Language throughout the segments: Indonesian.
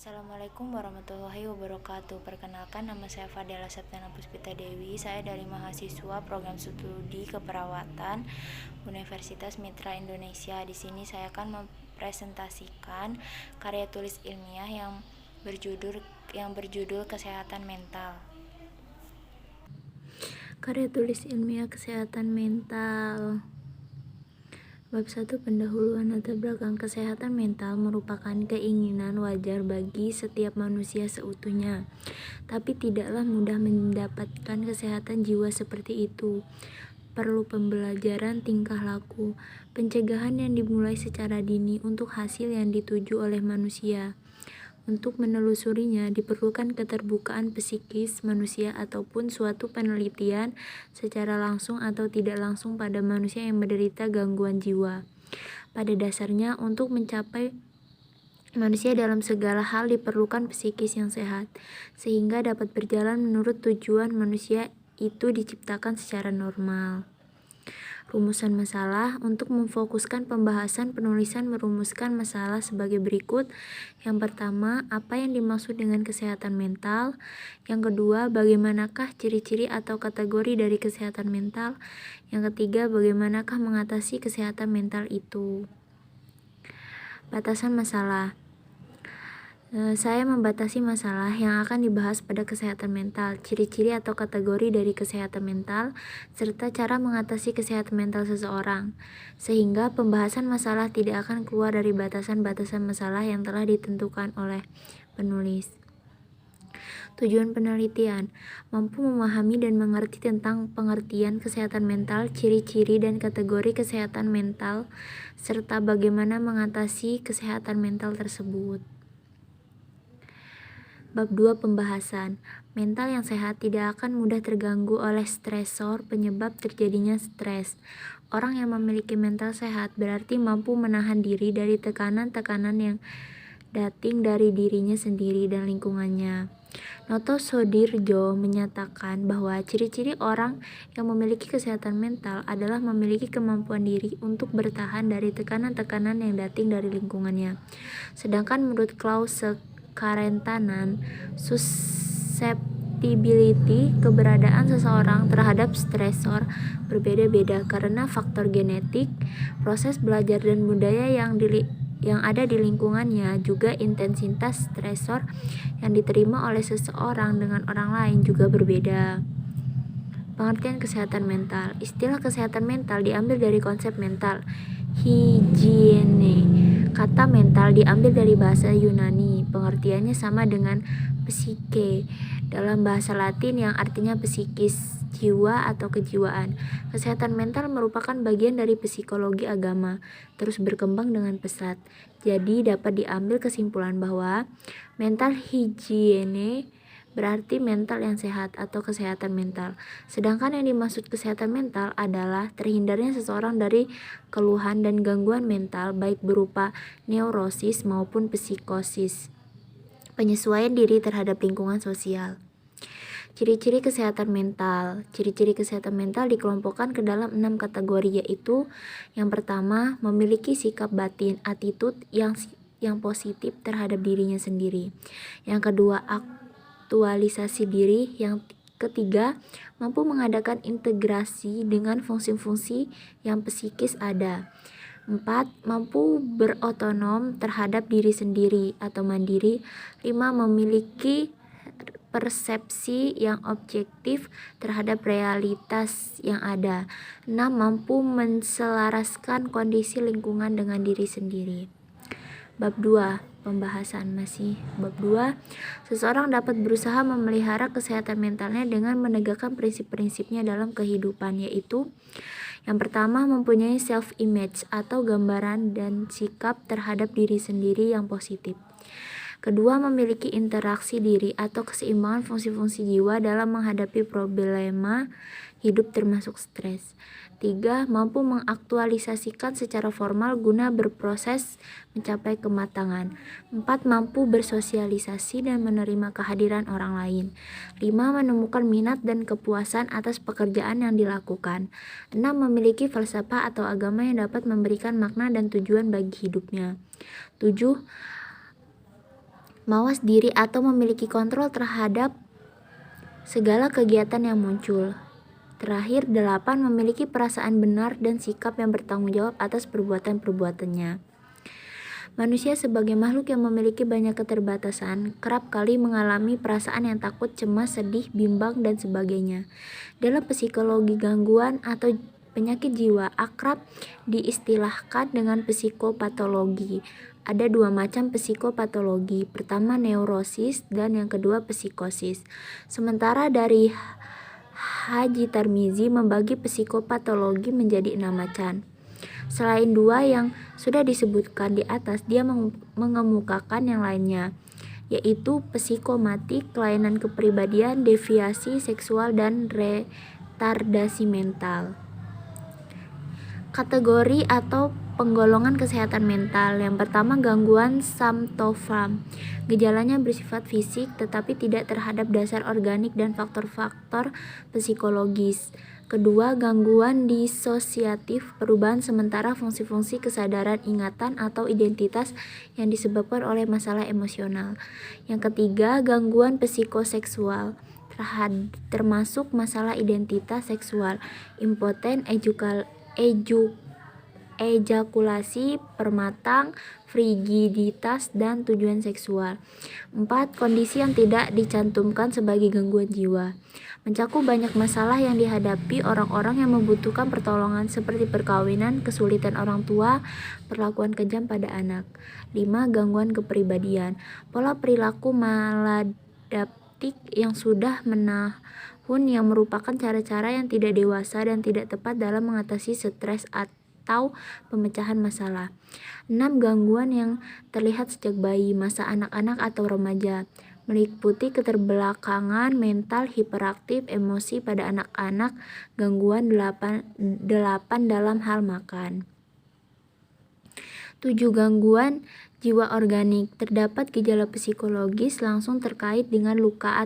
Assalamualaikum warahmatullahi wabarakatuh. Perkenalkan, nama saya Fadela Septiana Puspita Dewi. Saya dari mahasiswa program studi keperawatan Universitas Mitra Indonesia. Di sini saya akan mempresentasikan karya tulis ilmiah yang berjudul Kesehatan Mental. Karya tulis ilmiah kesehatan mental. Bab 1. Pendahuluan latar belakang. Kesehatan mental merupakan keinginan wajar bagi setiap manusia seutuhnya, tapi tidaklah mudah mendapatkan kesehatan jiwa seperti itu. Perlu pembelajaran tingkah laku, pencegahan yang dimulai secara dini untuk hasil yang dituju oleh manusia. Untuk menelusurinya diperlukan keterbukaan psikis manusia ataupun suatu penelitian secara langsung atau tidak langsung pada manusia yang menderita gangguan jiwa. Pada dasarnya, untuk mencapai manusia dalam segala hal diperlukan psikis yang sehat, sehingga dapat berjalan menurut tujuan manusia itu diciptakan secara normal. Rumusan masalah. Untuk memfokuskan pembahasan, penulisan merumuskan masalah sebagai berikut. Yang pertama, apa yang dimaksud dengan kesehatan mental? Yang kedua, bagaimanakah ciri-ciri atau kategori dari kesehatan mental? Yang ketiga, bagaimanakah mengatasi kesehatan mental itu? Batasan masalah. Saya membatasi masalah yang akan dibahas pada kesehatan mental, ciri-ciri atau kategori dari kesehatan mental, serta cara mengatasi kesehatan mental seseorang, sehingga pembahasan masalah tidak akan keluar dari batasan-batasan masalah yang telah ditentukan oleh penulis. Tujuan penelitian: mampu memahami dan mengerti tentang pengertian kesehatan mental, ciri-ciri dan kategori kesehatan mental, serta bagaimana mengatasi kesehatan mental tersebut. Bab 2. Pembahasan. Mental yang sehat tidak akan mudah terganggu oleh stresor penyebab terjadinya stres. Orang yang memiliki mental sehat berarti mampu menahan diri dari tekanan-tekanan yang datang dari dirinya sendiri dan lingkungannya. Noto Sodirjo menyatakan bahwa ciri-ciri orang yang memiliki kesehatan mental adalah memiliki kemampuan diri untuk bertahan dari tekanan-tekanan yang datang dari lingkungannya. Sedangkan menurut Klaus Kerentanan susceptibility, keberadaan seseorang terhadap stresor berbeda-beda karena faktor genetik, proses belajar dan budaya yang ada di lingkungannya, juga intensitas stresor yang diterima oleh seseorang dengan orang lain juga berbeda. Pengertian kesehatan mental. Istilah kesehatan mental diambil dari konsep mental higiene. Kata mental diambil dari bahasa Yunani. Pengertiannya sama dengan psike dalam bahasa Latin yang artinya psikis, jiwa atau kejiwaan. Kesehatan mental merupakan bagian dari psikologi agama, terus berkembang dengan pesat. Jadi dapat diambil kesimpulan bahwa mental higiene berarti mental yang sehat atau kesehatan mental. Sedangkan yang dimaksud kesehatan mental adalah terhindarnya seseorang dari keluhan dan gangguan mental baik berupa neurosis maupun psikosis. Penyesuaian diri terhadap lingkungan sosial. Ciri-ciri kesehatan mental. Ciri-ciri kesehatan mental dikelompokkan ke dalam 6 kategori, yaitu yang pertama, memiliki sikap batin, attitude yang positif terhadap dirinya sendiri. Yang kedua, aktualisasi diri. Yang ketiga, mampu mengadakan integrasi dengan fungsi-fungsi yang psikis ada. 4. Mampu berotonom terhadap diri sendiri atau mandiri. 5. Memiliki persepsi yang objektif terhadap realitas yang ada. 6. Mampu menselaraskan kondisi lingkungan dengan diri sendiri. Bab 2. Pembahasan masih bab 2. Seseorang dapat berusaha memelihara kesehatan mentalnya dengan menegakkan prinsip-prinsipnya dalam kehidupan, yaitu yang pertama, mempunyai self-image atau gambaran dan sikap terhadap diri sendiri yang positif. Kedua, memiliki interaksi diri atau keseimbangan fungsi-fungsi jiwa dalam menghadapi problema hidup termasuk stres. 3. Mampu mengaktualisasikan secara formal guna berproses mencapai kematangan. 4. Mampu bersosialisasi dan menerima kehadiran orang lain. 5. Menemukan minat dan kepuasan atas pekerjaan yang dilakukan. 6. Memiliki falsafah atau agama yang dapat memberikan makna dan tujuan bagi hidupnya. 7. mawas diri atau memiliki kontrol terhadap segala kegiatan yang muncul. Terakhir, 8. Memiliki perasaan benar dan sikap yang bertanggung jawab atas perbuatan-perbuatannya. Manusia sebagai makhluk yang memiliki banyak keterbatasan, kerap kali mengalami perasaan yang takut, cemas, sedih, bimbang, dan sebagainya. Dalam psikologi, gangguan atau penyakit jiwa akrab diistilahkan dengan psikopatologi. Ada 2 macam psikopatologi, pertama neurosis dan yang kedua psikosis. Sementara dari Haji Tarmizi membagi psikopatologi menjadi 6 macam. Selain 2 yang sudah disebutkan di atas, dia mengemukakan yang lainnya, yaitu psikomatik, kelainan kepribadian, deviasi seksual, dan retardasi mental. Kategori atau penggolongan kesehatan mental. Yang pertama, gangguan somatoform. Gejalanya bersifat fisik tetapi tidak terhadap dasar organik dan faktor-faktor psikologis. Kedua, gangguan disosiatif, perubahan sementara fungsi-fungsi kesadaran, ingatan, atau identitas yang disebabkan oleh masalah emosional. Yang ketiga, gangguan psikoseksual, termasuk masalah identitas seksual, impoten, ejakulasi permatang, frigiditas, dan tujuan seksual. 4. Kondisi yang tidak dicantumkan sebagai gangguan jiwa. Mencakup banyak masalah yang dihadapi orang-orang yang membutuhkan pertolongan seperti perkawinan, kesulitan orang tua, perlakuan kejam pada anak. 5. Gangguan kepribadian. Pola perilaku maladaptif yang sudah menahun yang merupakan cara-cara yang tidak dewasa dan tidak tepat dalam mengatasi stres atau pemecahan masalah. 6. Gangguan yang terlihat sejak bayi, masa anak-anak atau remaja, meliputi keterbelakangan mental, hiperaktif, emosi pada anak-anak, gangguan 8 dalam hal makan. 7. Gangguan jiwa organik. Terdapat gejala psikologis langsung terkait dengan luka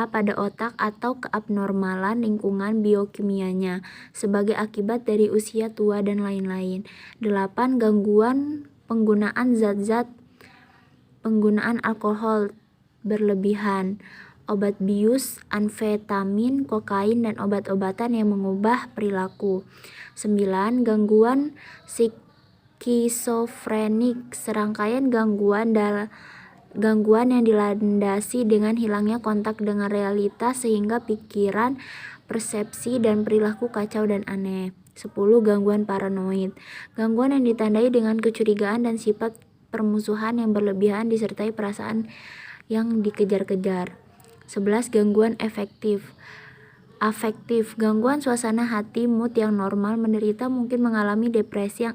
pada otak atau keabnormalan lingkungan biokimianya sebagai akibat dari usia tua dan lain-lain. 8. Gangguan penggunaan alkohol berlebihan, obat bius, amfetamin, kokain, dan obat-obatan yang mengubah perilaku. 9. Gangguan skizofrenik, serangkaian gangguan yang dilandasi dengan hilangnya kontak dengan realitas sehingga pikiran, persepsi, dan perilaku kacau dan aneh. 10. Gangguan paranoid, gangguan yang ditandai dengan kecurigaan dan sifat permusuhan yang berlebihan disertai perasaan yang dikejar-kejar. 11. Gangguan afektif, gangguan suasana hati, mood yang normal, menderita mungkin mengalami depresi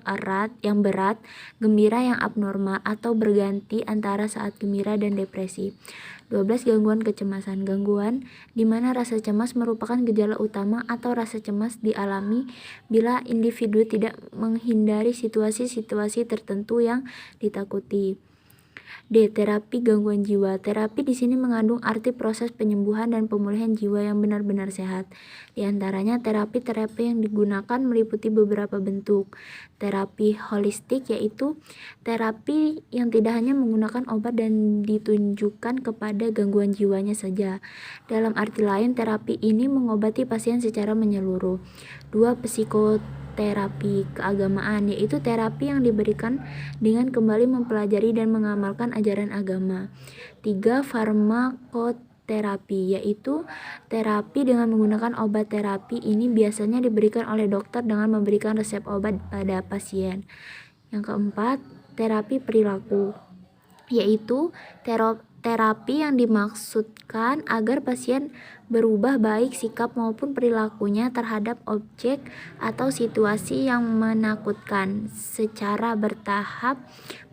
yang berat, gembira yang abnormal, atau berganti antara saat gembira dan depresi. 12. Gangguan kecemasan, gangguan di mana rasa cemas merupakan gejala utama atau rasa cemas dialami bila individu tidak menghindari situasi-situasi tertentu yang ditakuti. D. Terapi gangguan jiwa. Terapi di sini mengandung arti proses penyembuhan dan pemulihan jiwa yang benar-benar sehat. Di antaranya terapi yang digunakan meliputi beberapa bentuk. Terapi holistik, yaitu terapi yang tidak hanya menggunakan obat dan ditujukan kepada gangguan jiwanya saja. Dalam arti lain, terapi ini mengobati pasien secara menyeluruh. 2. Psikoterapi keagamaan, yaitu terapi yang diberikan dengan kembali mempelajari dan mengamalkan ajaran agama. 3. Farmakoterapi, yaitu terapi dengan menggunakan obat. Terapi ini biasanya diberikan oleh dokter dengan memberikan resep obat pada pasien. Yang keempat, terapi perilaku, yaitu terapi yang dimaksudkan agar pasien berubah baik sikap maupun perilakunya terhadap objek atau situasi yang menakutkan. Secara bertahap,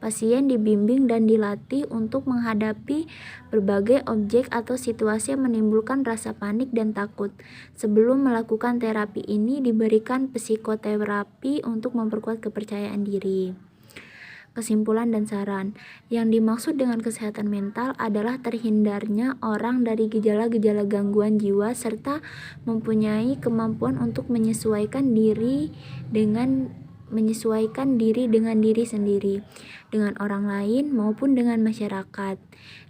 pasien dibimbing dan dilatih untuk menghadapi berbagai objek atau situasi yang menimbulkan rasa panik dan takut. Sebelum melakukan terapi ini, diberikan psikoterapi untuk memperkuat kepercayaan diri. Kesimpulan dan saran. Yang dimaksud dengan kesehatan mental adalah terhindarnya orang dari gejala-gejala gangguan jiwa serta mempunyai kemampuan untuk menyesuaikan diri dengan menyesuaikan diri dengan diri sendiri, dengan orang lain maupun dengan masyarakat,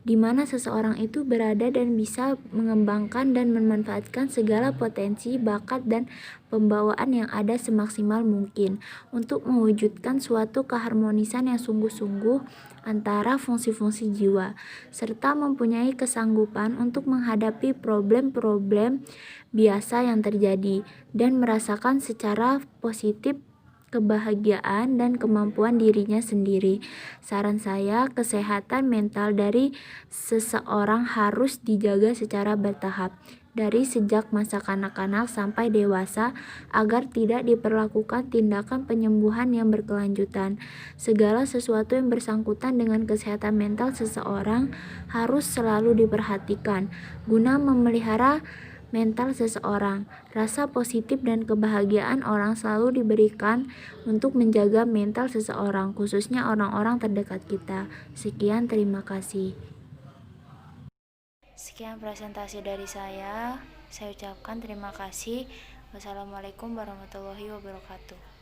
di mana seseorang itu berada dan bisa mengembangkan dan memanfaatkan segala potensi, bakat, dan pembawaan yang ada semaksimal mungkin untuk mewujudkan suatu keharmonisan yang sungguh-sungguh antara fungsi-fungsi jiwa, serta mempunyai kesanggupan untuk menghadapi problem-problem biasa yang terjadi dan merasakan secara positif kebahagiaan dan kemampuan dirinya sendiri. Saran saya, kesehatan mental dari seseorang harus dijaga secara bertahap dari sejak masa kanak-kanak sampai dewasa agar tidak diperlakukan tindakan penyembuhan yang berkelanjutan. Segala sesuatu yang bersangkutan dengan kesehatan mental seseorang harus selalu diperhatikan guna memelihara mental seseorang. Rasa positif dan kebahagiaan orang selalu diberikan untuk menjaga mental seseorang, khususnya orang-orang terdekat kita. Sekian, terima kasih. Sekian presentasi dari saya ucapkan terima kasih. Wassalamualaikum warahmatullahi wabarakatuh.